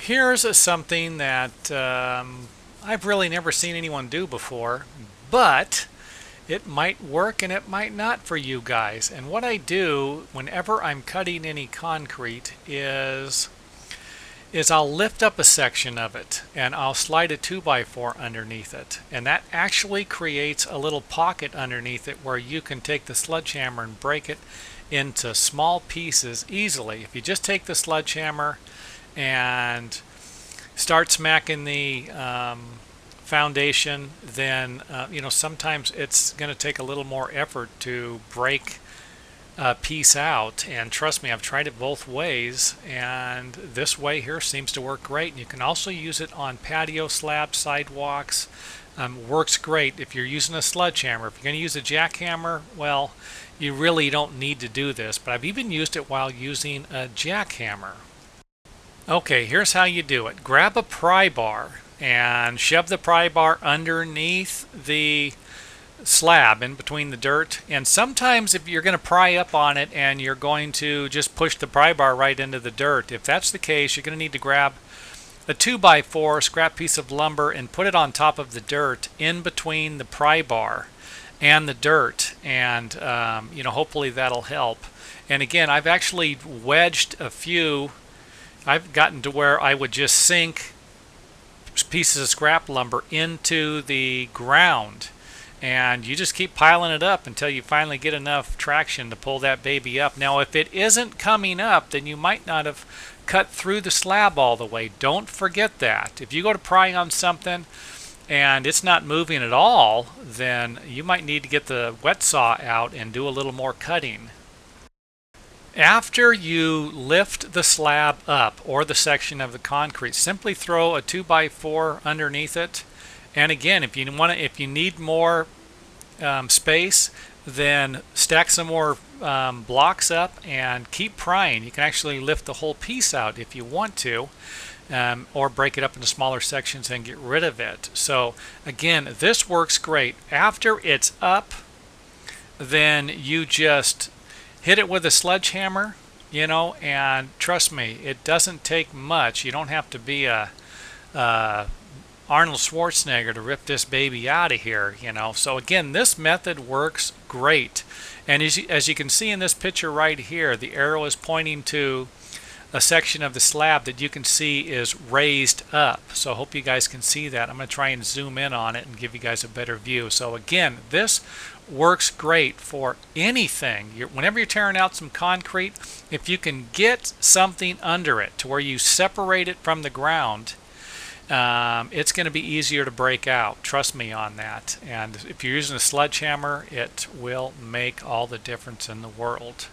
Here's something that I've really never seen anyone do before, but it might work and it might not for you guys. And what I do whenever I'm cutting any concrete is I'll lift up a section of it and I'll slide a 2x4 underneath it, and that actually creates a little pocket underneath it where you can take the sledgehammer and break it into small pieces easily. If you just take the sledgehammer and start smacking the foundation, then sometimes it's going to take a little more effort to break a piece out. And trust me, I've tried it both ways, and this way here seems to work great. And you can also use it on patio slabs, sidewalks. Works great if you're using a sledgehammer. If you're going to use a jackhammer, well, you really don't need to do this, but I've even used it while using a jackhammer. Okay, here's how you do it. Grab a pry bar and shove the pry bar underneath the slab in between the dirt. And sometimes if you're going to pry up on it and you're going to just push the pry bar right into the dirt, if that's the case, you're going to need to grab a 2x4 scrap piece of lumber and put it on top of the dirt in between the pry bar and the dirt, and hopefully that'll help. And again, I've actually wedged a few. I've gotten to where I would just sink pieces of scrap lumber into the ground, and you just keep piling it up until you finally get enough traction to pull that baby up. Now, if it isn't coming up, then you might not have cut through the slab all the way. Don't forget that. If you go to pry on something and it's not moving at all, then you might need to get the wet saw out and do a little more cutting. After you lift the slab up, or the section of the concrete, simply throw a 2x4 underneath it. And again, if you need more space, then stack some more blocks up and keep prying. You can actually lift the whole piece out if you want to, or break it up into smaller sections and get rid of it. So again, this works great. After it's up, then you just hit it with a sledgehammer, and trust me, it doesn't take much. You don't have to be a Arnold Schwarzenegger to rip this baby out of here, So again, this method works great. And as you can see in this picture right here, the arrow is pointing to a section of the slab that you can see is raised up. So I hope you guys can see that. I'm going to try and zoom in on it and give you guys a better view. So again, this works great for anything. Whenever you're tearing out some concrete, if you can get something under it to where you separate it from the ground, it's going to be easier to break out. Trust me on that. And if you're using a sledgehammer, it will make all the difference in the world.